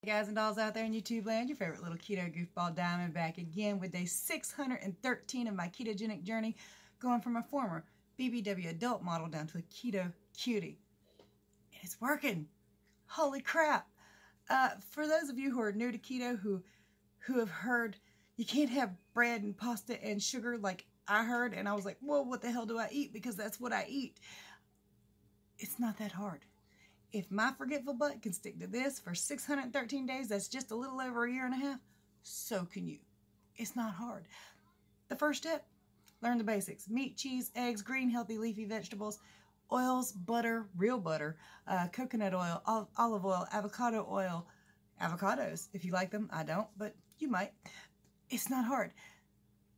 Hey guys and dolls out there in YouTube land, your favorite little keto goofball Diamond back again with day 613 of my ketogenic journey, going from a former BBW adult model down to a keto cutie. And it's working. Holy crap. For those of you who are new to keto, who have heard you can't have bread and pasta and sugar like I heard, and I was like, whoa, what the hell do I eat? Because that's what I eat. It's not that hard. If my forgetful butt can stick to this for 613 days, that's just a little over a year and a half, so can you. It's not hard. The first step, learn the basics. Meat, cheese, eggs, green, healthy, leafy vegetables, oils, butter, real butter, coconut oil, olive oil, avocado oil, avocados, if you like them. I don't, but you might. It's not hard.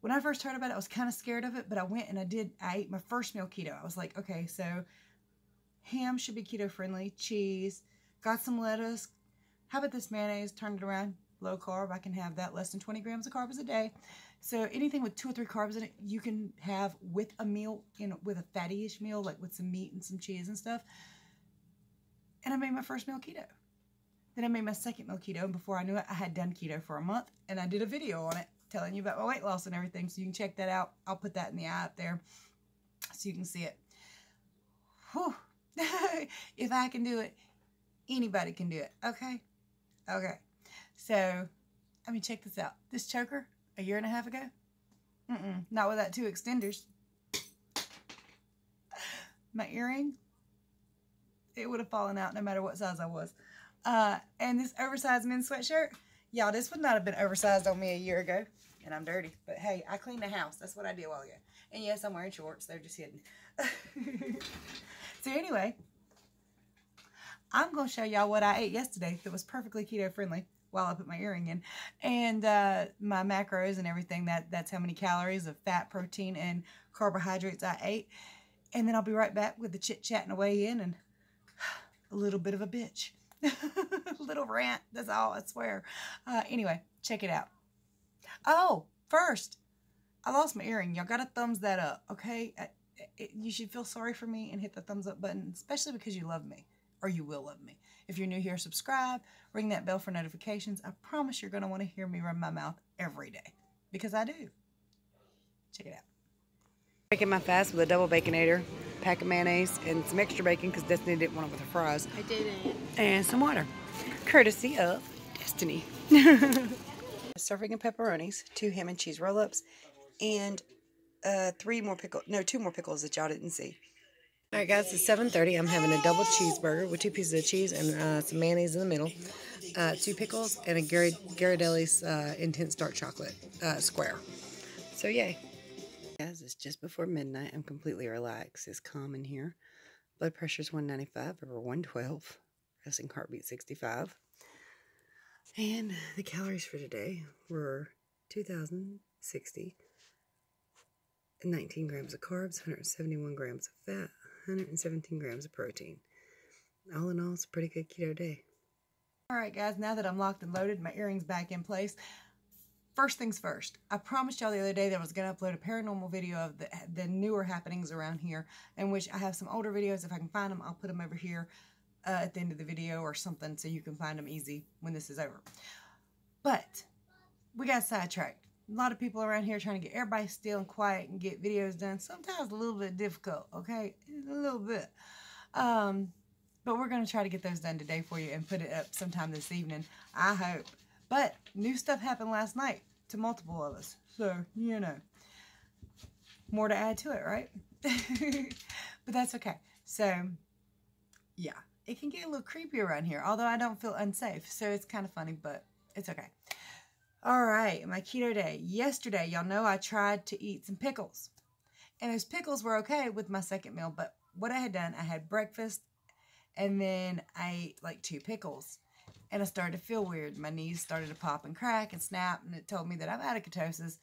When I first heard about it, I was kind of scared of it, but I went and I ate my first meal keto. I was like, okay, so ham should be keto friendly, cheese, got some lettuce. How about this mayonnaise? Turn it around, low carb. I can have that, less than 20 grams of carbs a day. So anything with 2 or 3 carbs in it, you can have with a meal, with a fatty-ish meal, like with some meat and some cheese and stuff. And I made my first meal keto. Then I made my second meal keto, and before I knew it, I had done keto for a month, and I did a video on it telling you about my weight loss and everything, so you can check that out. I'll put that in the eye up there so you can see it. Whew. If I can do it, anybody can do it. Okay? Okay. So, I mean, check this out. This choker, a year and a half ago, not without 2 extenders. My earring, it would have fallen out no matter what size I was. And this oversized men's sweatshirt, y'all, this would not have been oversized on me a year ago. And I'm dirty. But hey, I clean the house. That's what I do all year. And yes, I'm wearing shorts. They're just hidden. So anyway, I'm going to show y'all what I ate yesterday that was perfectly keto friendly while I put my earring in. And my macros and everything, that's how many calories of fat, protein, and carbohydrates I ate. And then I'll be right back with the chit-chat and a weigh in and a little bit of a bitch. A little rant, that's all, I swear. Anyway, check it out. Oh, first, I lost my earring. Y'all got to thumbs that up, okay? You should feel sorry for me and hit the thumbs up button, especially because you love me, or you will love me. If you're new here, subscribe, ring that bell for notifications. I promise you're going to want to hear me run my mouth every day, because I do. Check it out. Breaking my fast with a double baconator, pack of mayonnaise, and some extra bacon because Destiny didn't want it with her fries. I didn't. And some water, courtesy of Destiny. Serving of pepperonis, 2 ham and cheese roll-ups, and 2 more pickles that y'all didn't see. All right, guys, it's 7:30. I'm having a double cheeseburger with 2 pieces of cheese and some mayonnaise in the middle, 2 pickles, and a Ghirardelli's Intense Dark Chocolate square. So, yay. Guys, it's just before midnight. I'm completely relaxed. It's calm in here. Blood pressure's 195 over 112. Resting heartbeat 65. And the calories for today were 2,060. 19 grams of carbs, 171 grams of fat, 117 grams of protein. All in all, it's a pretty good keto day. Alright guys, now that I'm locked and loaded, my earring's back in place. First things first, I promised y'all the other day that I was going to upload a paranormal video of the newer happenings around here, in which I have some older videos. If I can find them, I'll put them over here at the end of the video or something so you can find them easy when this is over. But we got sidetracked. A lot of people around here trying to get everybody still and quiet and get videos done. Sometimes a little bit difficult, okay? A little bit. But we're going to try to get those done today for you and put it up sometime this evening, I hope. But new stuff happened last night to multiple of us. So, you know, more to add to it, right? But that's okay. So, yeah, it can get a little creepy around here, although I don't feel unsafe. So it's kind of funny, but it's okay. All right, my keto day. Yesterday, y'all know I tried to eat some pickles. And those pickles were okay with my second meal. But what I had done, I had breakfast, and then I ate like 2 pickles. And I started to feel weird. My knees started to pop and crack and snap, and it told me that I'm out of ketosis.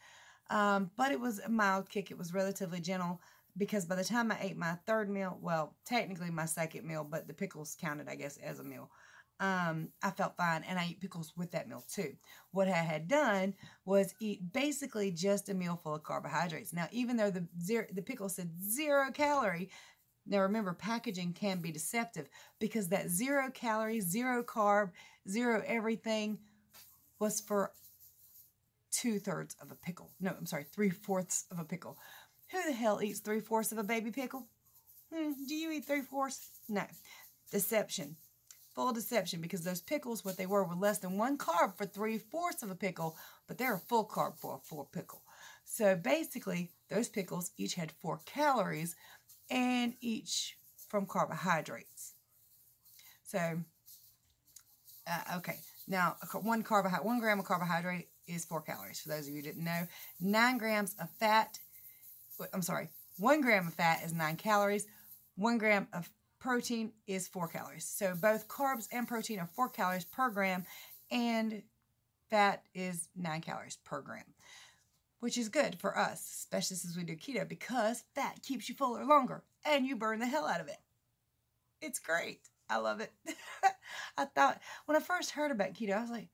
But it was a mild kick. It was relatively gentle because by the time I ate my third meal, well, technically my second meal, but the pickles counted, I guess, as a meal. I felt fine, and I ate pickles with that meal too. What I had done was eat basically just a meal full of carbohydrates. Now, even though the pickle said 0 calorie, Now remember, packaging can be deceptive because that 0 calories, 0 carb, 0 everything was for 2/3 of a pickle. No, I'm sorry, 3/4 of a pickle. Who the hell eats 3/4 of a baby pickle? Do you eat 3/4? No. Deception. Full deception, because those pickles, what they were less than 1 carb for 3/4 of a pickle, but they're a full carb for a full pickle. So basically, those pickles each had 4 calories and each from carbohydrates. So, okay. Now, 1 gram of carbohydrate is 4 calories. For those of you who didn't know, 9 grams of fat, 1 gram of fat is 9 calories. 1 gram of protein is 4 calories. So both carbs and protein are 4 calories per gram, and fat is 9 calories per gram, which is good for us, especially since we do keto, because fat keeps you fuller longer and you burn the hell out of it. It's great. I love it. I thought, when I first heard about keto, I was like,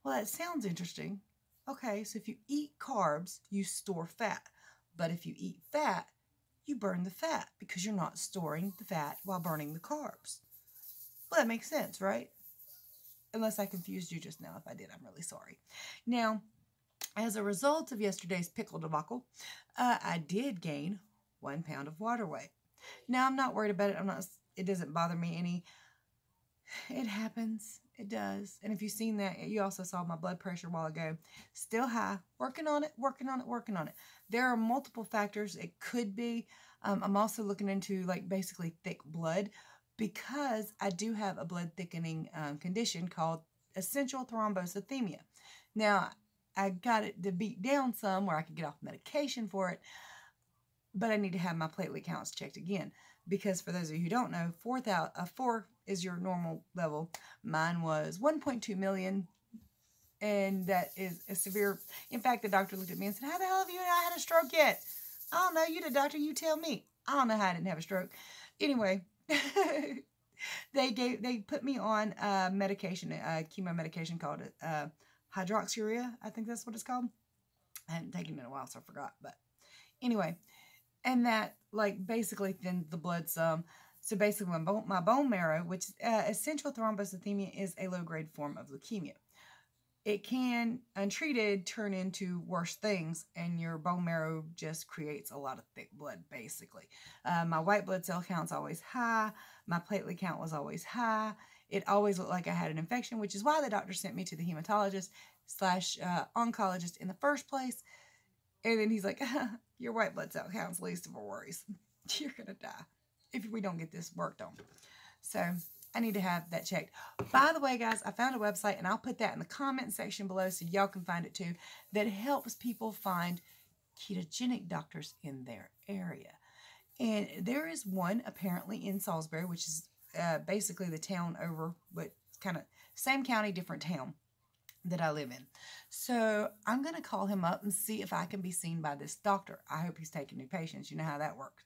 well, that sounds interesting. Okay, so if you eat carbs, you store fat. But if you eat fat, you burn the fat because you're not storing the fat while burning the carbs. Well, that makes sense, right? Unless I confused you just now. If I did, I'm really sorry. Now, as a result of yesterday's pickle debacle, I did gain 1 pound of water weight. Now, I'm not worried about it. It doesn't bother me any. It happens. It does. And if you've seen that, you also saw my blood pressure a while ago. Still high. Working on it, working on it, working on it. There are multiple factors. It could be. I'm also looking into basically thick blood, because I do have a blood thickening condition called essential thrombocythemia. Now, I got it to beat down some where I could get off medication for it, but I need to have my platelet counts checked again, because for those of you who don't know, 4 is your normal level. Mine was 1.2 million, and that is a severe. In fact, the doctor looked at me and said, how the hell have you not had a stroke yet? I don't know. You're the doctor. You tell me. I don't know how I didn't have a stroke. Anyway, they put me on medication, chemo medication called hydroxyurea. I think that's what it's called. I hadn't taken it in a while, so I forgot. But anyway, and that basically thinned the blood some. So basically, my bone marrow, which essential thrombocythemia is a low-grade form of leukemia. It can, untreated, turn into worse things, and your bone marrow just creates a lot of thick blood, basically. My white blood cell count's always high. My platelet count was always high. It always looked like I had an infection, which is why the doctor sent me to the hematologist / oncologist in the first place. And then he's like, your white blood cell count's least of our worries. You're going to die if we don't get this worked on. So I need to have that checked. By the way, guys, I found a website, and I'll put that in the comment section below so y'all can find it too, that helps people find ketogenic doctors in their area. And there is one apparently in Salisbury, which is basically the town over, but kind of same county, different town that I live in. So I'm going to call him up and see if I can be seen by this doctor. I hope he's taking new patients. You know how that works.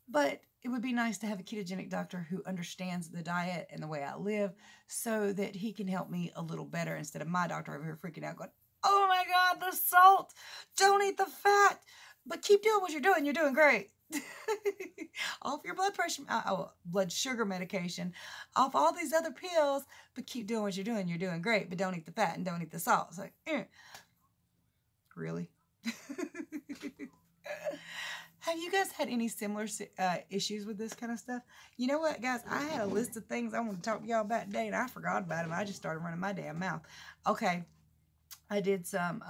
But it would be nice to have a ketogenic doctor who understands the diet and the way I live, so that he can help me a little better, instead of my doctor over here freaking out going, oh my God, the salt, don't eat the fat, but keep doing what you're doing. You're doing great. Off your blood pressure, blood sugar medication, off all these other pills, but keep doing what you're doing. You're doing great, but don't eat the fat and don't eat the salt. It's like, really? Have you guys had any similar issues with this kind of stuff? You know what, guys? I had a list of things I want to talk to y'all about today, and I forgot about them. I just started running my damn mouth. Okay. I did some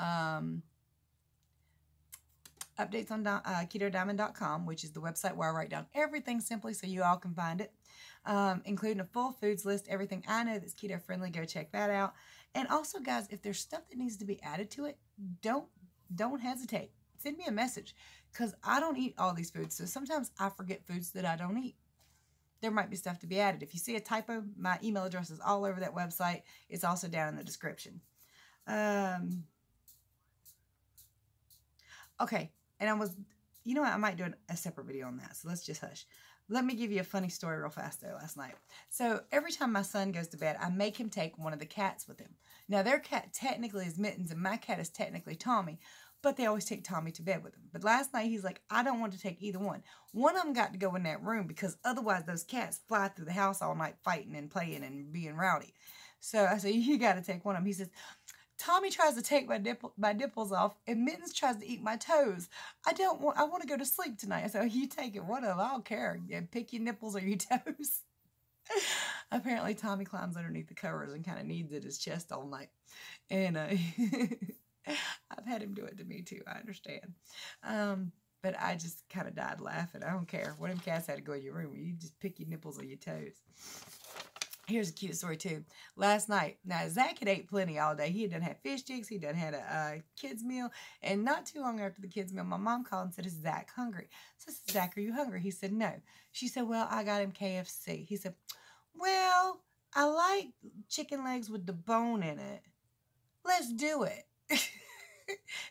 updates on KetoDiamond.com, which is the website where I write down everything simply so you all can find it, including a full foods list, everything I know that's keto-friendly. Go check that out. And also, guys, if there's stuff that needs to be added to it, don't hesitate. Send me a message, because I don't eat all these foods, so sometimes I forget foods that I don't eat. There might be stuff to be added. If you see a typo, my email address is all over that website. It's also down in the description. Okay, and I might do a separate video on that, so let's just hush. Let me give you a funny story real fast, though, last night. So every time my son goes to bed, I make him take one of the cats with him. Now, their cat technically is Mittens, and my cat is technically Tommy. but they always take Tommy to bed with them. But last night, he's like, I don't want to take either one. One of them got to go in that room because otherwise those cats fly through the house all night fighting and playing and being rowdy. So I said, you got to take one of them. He says, Tommy tries to take my nipples off, and Mittens tries to eat my toes. I want to go to sleep tonight. So you take it, one of them, I don't care. Yeah, pick your nipples or your toes. Apparently, Tommy climbs underneath the covers and kind of needs at his chest all night. And I've had him do it to me too. I understand. But I just kind of died laughing. I don't care. One of them cats had to go in your room. You just pick your nipples or your toes. Here's a cute story too. Last night, now Zach had ate plenty all day. He had done had fish sticks. He done had a kid's meal. And not too long after the kid's meal, my mom called and said, is Zach hungry? So I said, Zach, are you hungry? He said, no. She said, well, I got him KFC. He said, well, I like chicken legs with the bone in it. Let's do it.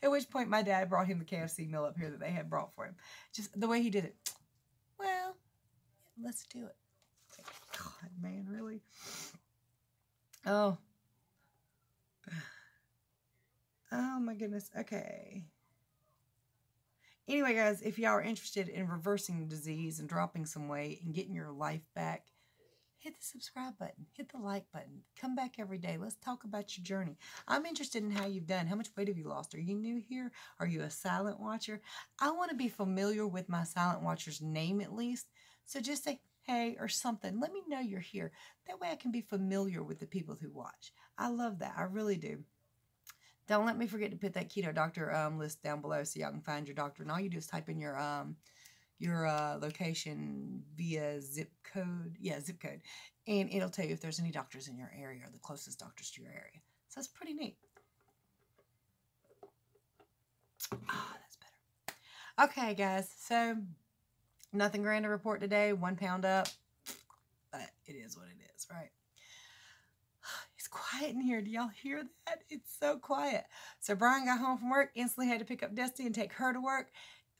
At which point my dad brought him the KFC meal up here that they had brought for him. Just the way he did it. Well, let's do it. God, man, really? Oh. Oh, my goodness. Okay. Anyway, guys, if y'all are interested in reversing the disease and dropping some weight and getting your life back, hit the subscribe button. Hit the like button. Come back every day. Let's talk about your journey. I'm interested in how you've done. How much weight have you lost? Are you new here? Are you a silent watcher? I want to be familiar with my silent watcher's name at least. So just say, hey, or something. Let me know you're here. That way I can be familiar with the people who watch. I love that. I really do. Don't let me forget to put that keto doctor list down below so y'all can find your doctor. And all you do is type in your location via zip code. Yeah, zip code. And it'll tell you if there's any doctors in your area or the closest doctors to your area. So that's pretty neat. Ah, that's better. Okay, guys. So nothing grand to report today. 1 pound up. But it is what it is, right? It's quiet in here. Do y'all hear that? It's so quiet. So Brian got home from work, instantly had to pick up Dusty and take her to work.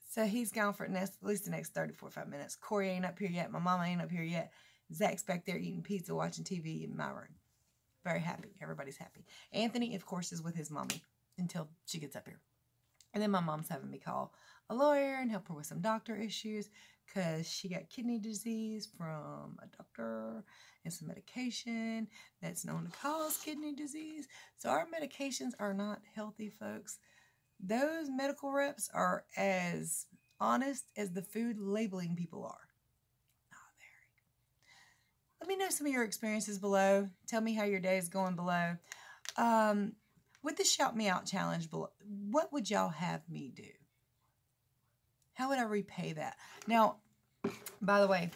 So he's gone for at least the next 30, 45 minutes. Corey ain't up here yet. My mama ain't up here yet. Zach's back there eating pizza, watching TV in my room. Very happy. Everybody's happy. Anthony, of course, is with his mommy until she gets up here. And then my mom's having me call a lawyer and help her with some doctor issues because she got kidney disease from a doctor and some medication that's known to cause kidney disease. So our medications are not healthy, folks. Those medical reps are as honest as the food labeling people are. Not very. Let me know some of your experiences below. Tell me how your day is going below. With the Shout Me Out challenge below, what would y'all have me do? How would I repay that? Now, by the way,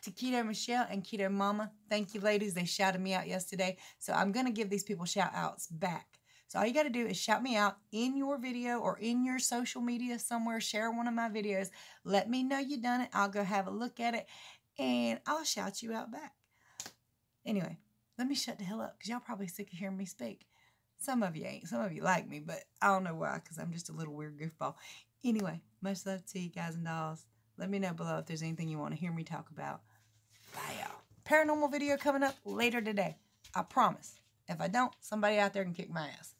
to Keto Michelle and Keto Mama, thank you, ladies. They shouted me out yesterday. So I'm going to give these people shout outs back. So all you got to do is shout me out in your video or in your social media somewhere. Share one of my videos. Let me know you done it. I'll go have a look at it and I'll shout you out back. Anyway, let me shut the hell up because y'all probably sick of hearing me speak. Some of you ain't. Some of you like me, but I don't know why because I'm just a little weird goofball. Anyway, much love to you guys and dolls. Let me know below if there's anything you want to hear me talk about. Bye, y'all. Paranormal video coming up later today. I promise. If I don't, somebody out there can kick my ass.